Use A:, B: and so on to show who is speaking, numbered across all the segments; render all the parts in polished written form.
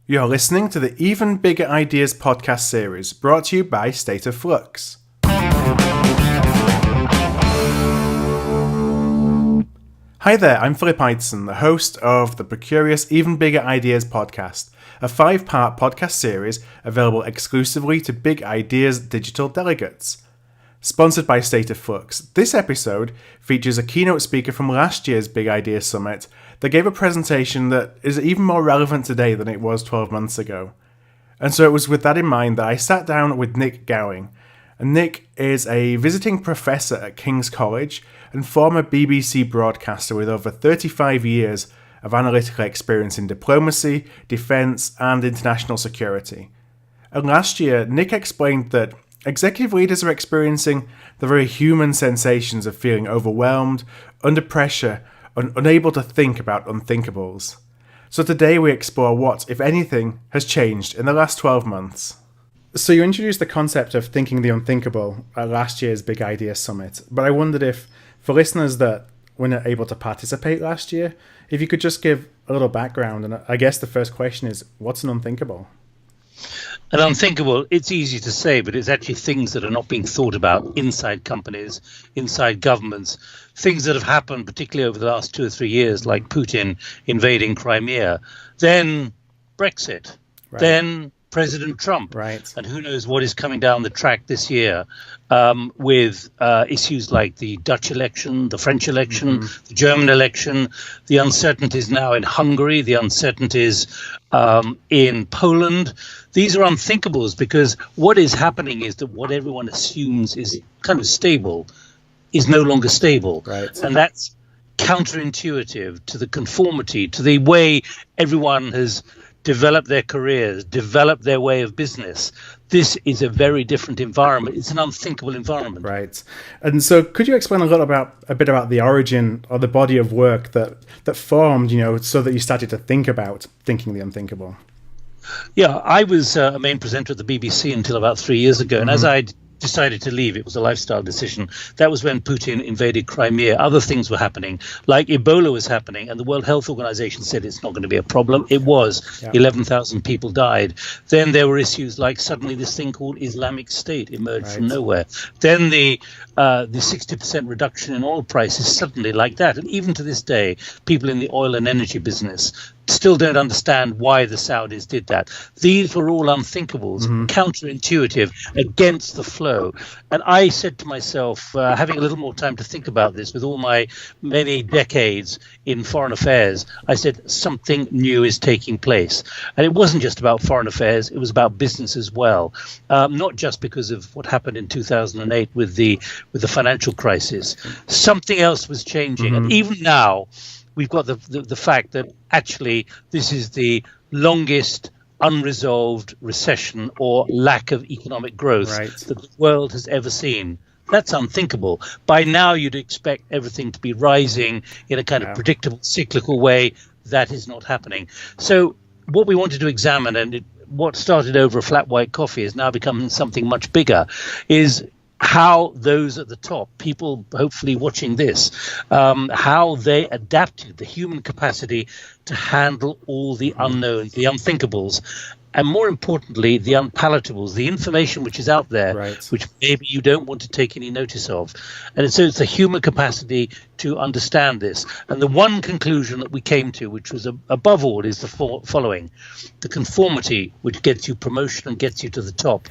A: You're listening to the Even Bigger Ideas podcast series brought to you by State of Flux. Hi there, I'm Philip Ideson, the host of the Procurious Even Bigger Ideas podcast, a 5-part podcast series available exclusively to Big Ideas digital delegates. Sponsored by State of Flux, this episode features a keynote speaker from last year's Big Ideas Summit that gave a presentation that is even more relevant today than it was 12 months ago. And so it was with that in mind that I sat down with Nick Gowing. And Nick is a visiting professor at King's College and former BBC broadcaster with over 35 years of analytical experience in diplomacy, defence and international security. And last year, Nick explained that executive leaders are experiencing the very human sensations of feeling overwhelmed, under pressure, and unable to think about unthinkables. So today we explore what, if anything, has changed in the last 12 months. So you introduced the concept of thinking the unthinkable at last year's Big Ideas Summit, but I wondered if, for listeners that were not able to participate last year, if you could just give a little background. And I guess the first question is, what's an unthinkable?
B: An unthinkable, it's easy to say, but it's actually things that are not being thought about inside companies, inside governments, things that have happened, particularly over the last 2 or 3 years, like Putin invading Crimea, then Brexit,
A: right.
B: Then President Trump,
A: right.
B: And who knows what is coming down the track this year with issues like the Dutch election, the French election, the German election, the uncertainties now in Hungary, the uncertainties in Poland. These are unthinkables because what is happening is that what everyone assumes is kind of stable is no longer stable.
A: Right.
B: And that's counterintuitive to the conformity, to the way everyone has develop their careers, develop their way of business. This is a very different environment. It's an unthinkable environment.
A: Right. And so could you explain a bit about the origin or the body of work that formed, so that you started to think about thinking the unthinkable?
B: Yeah, I was a main presenter at the BBC until about 3 years ago. And as I decided to leave, it was a lifestyle decision. That was when Putin invaded Crimea. Other things were happening, like Ebola was happening, and the World Health Organization said it's not going to be a problem. It was. Yeah. 11,000 people died. Then there were issues like suddenly this thing called Islamic State emerged from nowhere. Then the 60% reduction in oil prices suddenly like that. And even to this day, people in the oil and energy business still don't understand why the Saudis did that. These were all unthinkables, counterintuitive, against the flow. And I said to myself, having a little more time to think about this with all my many decades in foreign affairs, I said something new is taking place. And it wasn't just about foreign affairs, it was about business as well. Not just because of what happened in 2008 with the financial crisis. Something else was changing. And even now, we've got the fact that actually this is the longest unresolved recession or lack of economic growth that the world has ever seen. That's unthinkable. By now, you'd expect everything to be rising in a kind of predictable, cyclical way. That is not happening. So what we wanted to examine, and what started over a flat white coffee is now becoming something much bigger, is how those at the top, people hopefully watching this, how they adapted the human capacity to handle all the unknowns, the unthinkables, and more importantly, the unpalatables, the information which is out there, which maybe you don't want to take any notice of. And so it's the human capacity to understand this. And the one conclusion that we came to, which was above all, is the following. The conformity, which gets you promotion and gets you to the top,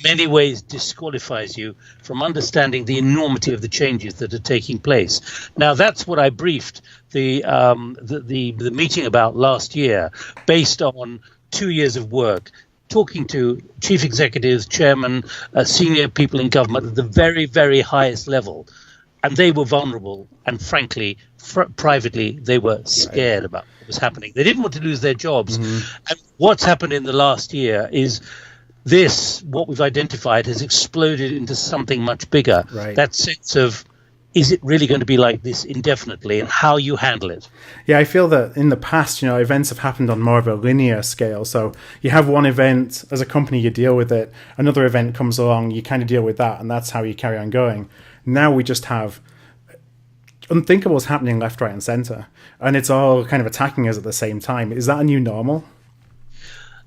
B: many ways disqualifies you from understanding the enormity of the changes that are taking place. Now, that's what I briefed the meeting about last year, based on 2 years of work, talking to chief executives, chairmen, senior people in government at the very, very highest level. And they were vulnerable. And frankly, privately, they were scared about what was happening. They didn't want to lose their jobs. And what's happened in the last year is this, what we've identified, has exploded into something much bigger. That sense of, is it really going to be like this indefinitely, and how you handle it? Yeah,
A: I feel that in the past, events have happened on more of a linear scale. So you have one event, as a company, you deal with it. Another event comes along, you kind of deal with that, and that's how you carry on going. Now we just have unthinkables happening left, right, and center. And it's all kind of attacking us at the same time. Is that a new normal?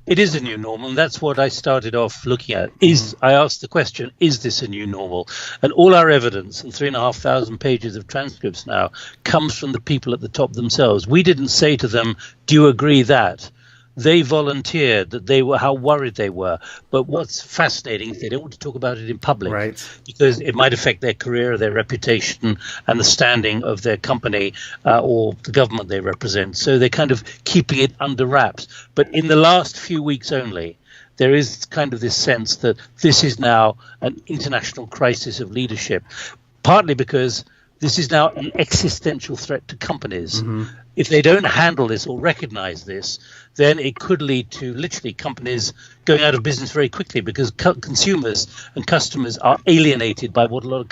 B: It is a new normal, and that's what I started off looking at. I asked the question, is this a new normal? And all our evidence, and 3,500 pages of transcripts now, comes from the people at the top themselves. We didn't say to them, do you agree that? They volunteered that they were how worried they were. But what's fascinating is they don't want to talk about it in public,
A: right,
B: because it might affect their career, their reputation, and the standing of their company or the government they represent. So they're kind of keeping it under wraps. But in the last few weeks only, there is kind of this sense that this is now an international crisis of leadership, partly because this is now an existential threat to companies. If they don't handle this or recognize this, then it could lead to literally companies going out of business very quickly, because consumers and customers are alienated by what a lot of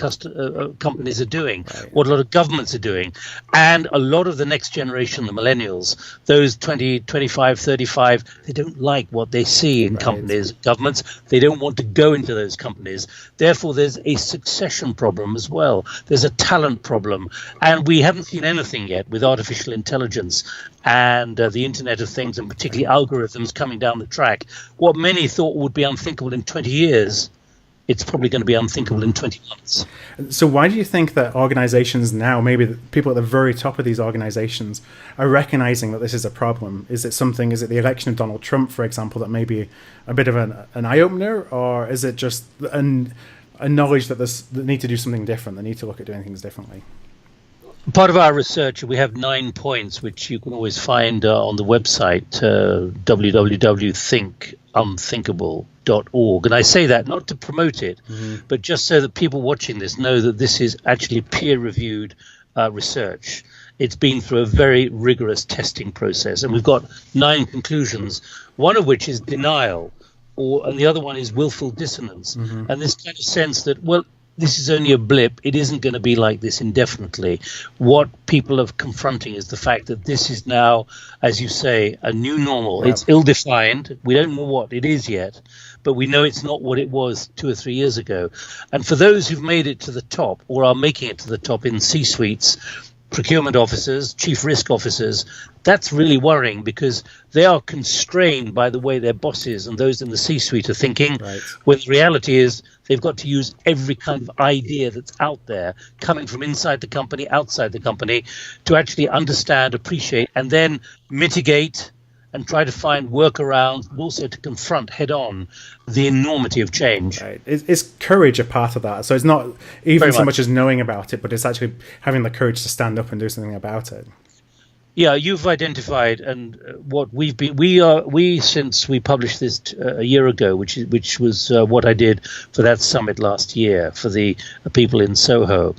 B: companies are doing, what a lot of governments are doing. And a lot of the next generation, the millennials, those 20, 25, 35, they don't like what they see in companies, governments. They don't want to go into those companies. Therefore, there's a succession problem as well. There's a talent problem. And we haven't seen anything yet with artificial intelligence and the Internet of Things, and particularly algorithms coming down the track. What many thought would be unthinkable in 20 years, it's probably going to be unthinkable in 20 months.
A: So why do you think that organizations now, maybe the people at the very top of these organizations, are recognizing that this is a problem? Is it the election of Donald Trump, for example, that may be a bit of an eye-opener, or is it just a knowledge that they need to do something different, they need to look at doing things differently?
B: Part of our research, we have 9 points, which you can always find on the website, www.thinkunthinkable.org. And I say that not to promote it, but just so that people watching this know that this is actually peer-reviewed research. It's been through a very rigorous testing process. And we've got 9 conclusions, one of which is denial, and the other one is willful dissonance. And this kind of sense that, well, this is only a blip. It isn't going to be like this indefinitely. What people are confronting is the fact that this is now, as you say, a new normal. It's ill-defined. We don't know what it is yet, but we know it's not what it was 2 or 3 years ago. And for those who've made it to the top or are making it to the top in C-suites, procurement officers, chief risk officers, that's really worrying, because they are constrained by the way their bosses and those in the C-suite are thinking, when the reality is they've got to use every kind of idea that's out there, coming from inside the company, outside the company, to actually understand, appreciate, and then mitigate and try to find workarounds, but also to confront head-on the enormity of change.
A: Right. Is courage a part of that? So it's not even so much as knowing about it, but it's actually having the courage to stand up and do something about it.
B: Yeah, you've identified, and what we've been, since we published this a year ago, which was what I did for that summit last year for the people in Soho.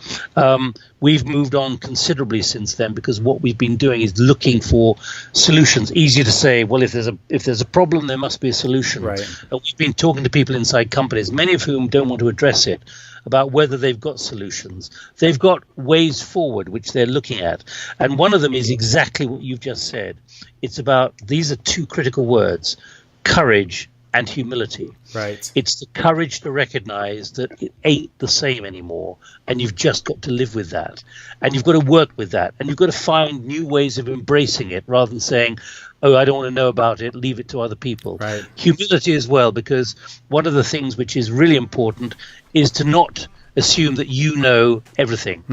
B: We've moved on considerably since then, because what we've been doing is looking for solutions. Easier to say, well, if there's a problem, there must be a solution.
A: Right.
B: And we've been talking to people inside companies, many of whom don't want to address it, about whether they've got solutions. They've got ways forward, which they're looking at. And one of them is exactly what you've just said. It's about, these are 2 critical words, courage and humility.
A: Right.
B: It's the courage to recognize that it ain't the same anymore, and you've just got to live with that. And you've got to work with that. And you've got to find new ways of embracing it, rather than saying, oh, I don't want to know about it, leave it to other people.
A: Right.
B: Humility as well, because one of the things which is really important is to not assume that you know everything.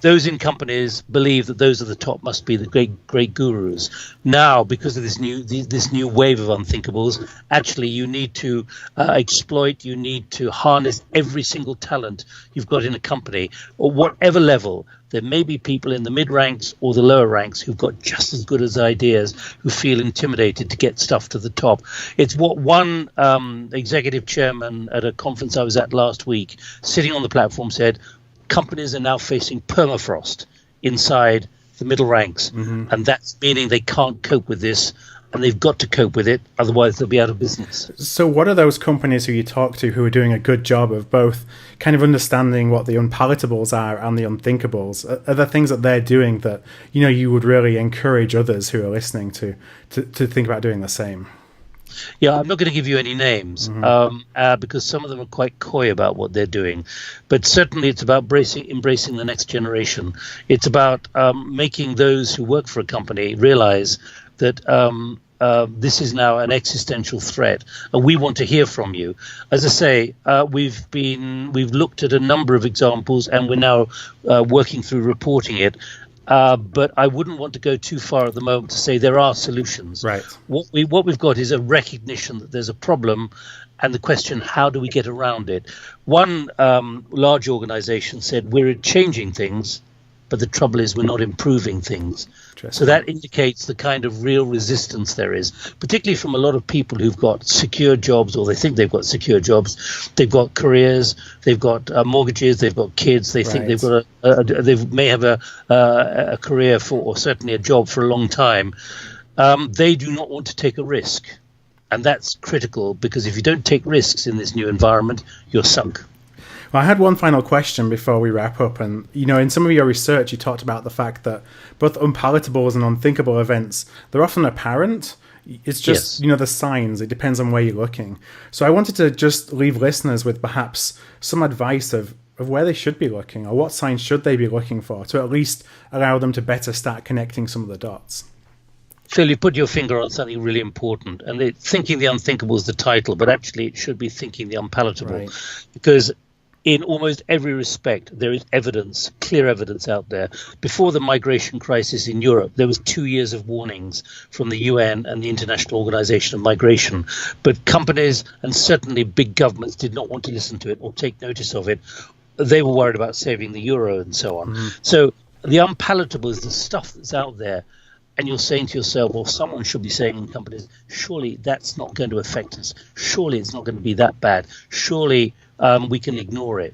B: Those in companies believe that those at the top must be the great gurus. Now, because of this new wave of unthinkables, actually you need to exploit, you need to harness every single talent you've got in a company, or whatever level. There may be people in the mid ranks or the lower ranks who've got just as good as ideas, who feel intimidated to get stuff to the top. It's what one executive chairman at a conference I was at last week, sitting on the platform, said: companies are now facing permafrost inside the middle ranks, and that's meaning they can't cope with this, and they've got to cope with it, otherwise they'll be out of business. So
A: what are those companies who you talk to who are doing a good job of both kind of understanding what the unpalatables are and the unthinkables? Are there things that they're doing that, you would really encourage others who are listening to think about doing the same?
B: Yeah, I'm not going to give you any names because some of them are quite coy about what they're doing. But certainly it's about embracing the next generation. It's about making those who work for a company realize that this is now an existential threat, and we want to hear from you. As I say, we've looked at a number of examples, and we're now working through reporting it. But I wouldn't want to go too far at the moment to say there are solutions.
A: Right.
B: What we've got is a recognition that there's a problem, and the question, how do we get around it? One large organization said, we're changing things, but the trouble is we're not improving things. So that indicates the kind of real resistance there is, particularly from a lot of people who've got secure jobs, or they think they've got secure jobs. They've got careers, they've got mortgages, they've got kids. They think they've got they may have a career for, or certainly a job for a long time. They do not want to take a risk. And that's critical, because if you don't take risks in this new environment, you're sunk.
A: Well, I had one final question before we wrap up. And, in some of your research, you talked about the fact that both unpalatables and unthinkable events, they're often apparent. It's just, the signs. It depends on where you're looking. So I wanted to just leave listeners with perhaps some advice of where they should be looking, or what signs should they be looking for, to at least allow them to better start connecting some of the dots.
B: Phil, you put your finger on something really important. And Thinking the Unthinkable is the title, but actually it should be Thinking the Unpalatable. Because in almost every respect, there is evidence, clear evidence out there. Before the migration crisis in Europe, there was 2 years of warnings from the UN and the International Organization of Migration. But companies and certainly big governments did not want to listen to it or take notice of it. They were worried about saving the euro and so on. So the unpalatable is the stuff that's out there. And you're saying to yourself, well, someone should be saying in companies, surely that's not going to affect us. Surely it's not going to be that bad. Surely we can ignore it.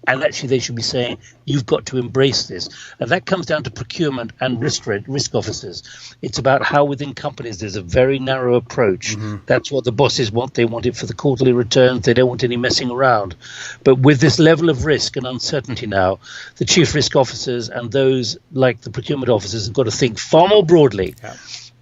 B: And actually they should be saying, you've got to embrace this. And that comes down to procurement and risk officers. It's about how within companies there's a very narrow approach. That's what the bosses want. They want it for the quarterly returns. They don't want any messing around. But with this level of risk and uncertainty now, the chief risk officers and those like the procurement officers have got to think far more broadly.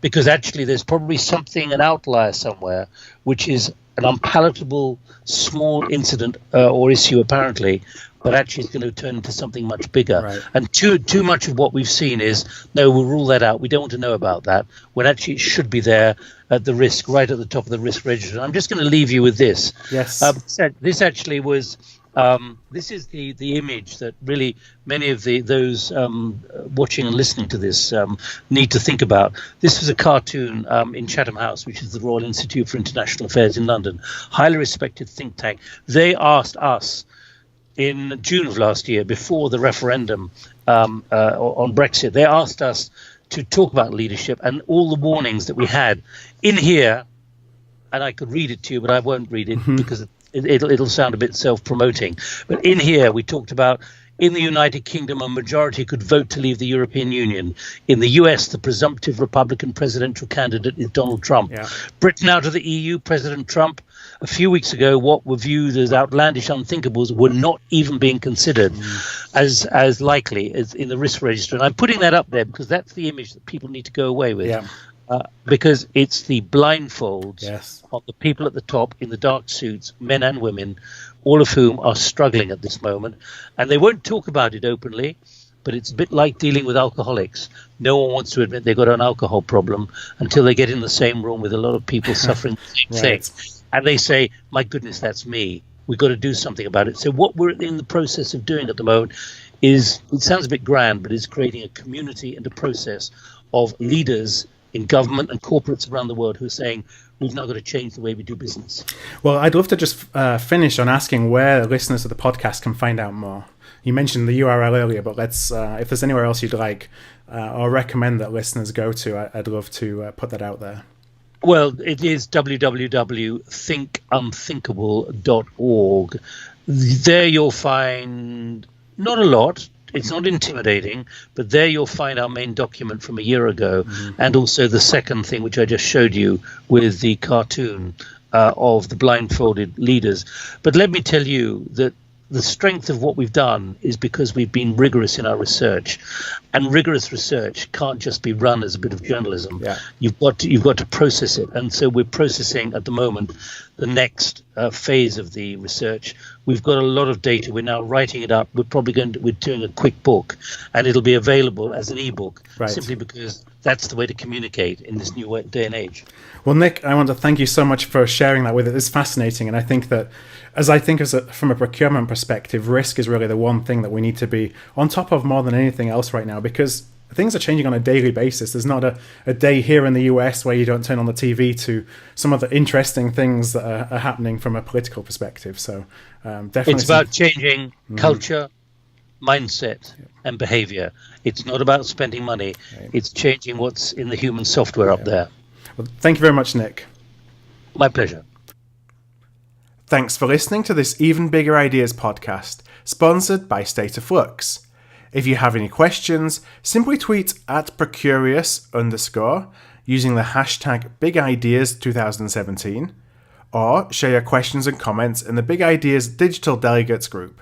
B: Because actually there's probably an outlier somewhere, which is an unpalatable small incident or issue apparently, but actually it's going to turn into something much bigger. And too much of what we've seen is, no, we'll rule that out. We don't want to know about that, when actually it should be there at the risk, right at the top of the risk register. And I'm just going to leave you with this.
A: Yes.
B: This actually was... this is the image that really many of those watching and listening to this need to think about. This was a cartoon in Chatham House, which is the Royal Institute for International Affairs in London, highly respected think tank. They asked us in June of last year, before the referendum on Brexit, they asked us to talk about leadership and all the warnings that we had in here. And I could read it to you, but I won't read it because it'll sound a bit self-promoting. But in here, we talked about, in the United Kingdom, a majority could vote to leave the European Union. In the US, the presumptive Republican presidential candidate is Donald Trump. Britain out of the EU, President Trump. A few weeks ago, what were viewed as outlandish unthinkables were not even being considered as likely as in the risk register. And I'm putting that up there because that's the image that people need to go away with. Because it's the blindfolds of the people at the top in the dark suits, men and women, all of whom are struggling at this moment. And they won't talk about it openly, but it's a bit like dealing with alcoholics. No one wants to admit they've got an alcohol problem until they get in the same room with a lot of people suffering the same thing. And they say, my goodness, that's me. We've got to do something about it. So what we're in the process of doing at the moment is, it sounds a bit grand, but it's creating a community and a process of leaders in government and corporates around the world who are saying, we've now got to change the way we do business.
A: Well, I'd love to just finish on asking where listeners of the podcast can find out more. You mentioned the URL earlier, but let's if there's anywhere else you'd like or recommend that listeners go to, I'd love to put that out there.
B: Well, it is www.thinkunthinkable.org. There you'll find not a lot. It's not intimidating, but there you'll find our main document from a year ago, and also the second thing, which I just showed you with the cartoon of the blindfolded leaders. But let me tell you that the strength of what we've done is because we've been rigorous in our research, and rigorous research can't just be run as a bit of journalism. You've got to process it, and so we're processing at the moment the next phase of the research, We've got a lot of data. We're now writing it up. We're doing a quick book, and it'll be available as an ebook, simply because that's the way to communicate in this new day and age.
A: Well, Nick, I want to thank you so much for sharing that with us. It's fascinating, and I think that from a procurement perspective, risk is really the one thing that we need to be on top of more than anything else right now, because things are changing on a daily basis. There's not a day here in the US where you don't turn on the TV to some of the interesting things that are happening from a political perspective. So definitely,
B: it's about changing culture, mindset, and behavior. It's not about spending money. It's changing what's in the human software up there.
A: Well, thank you very much, Nick.
B: My pleasure.
A: Thanks for listening to this Even Bigger Ideas podcast, sponsored by State of Flux. If you have any questions, simply tweet at Procurious _ using the hashtag BigIdeas2017, or share your questions and comments in the Big Ideas Digital Delegates group.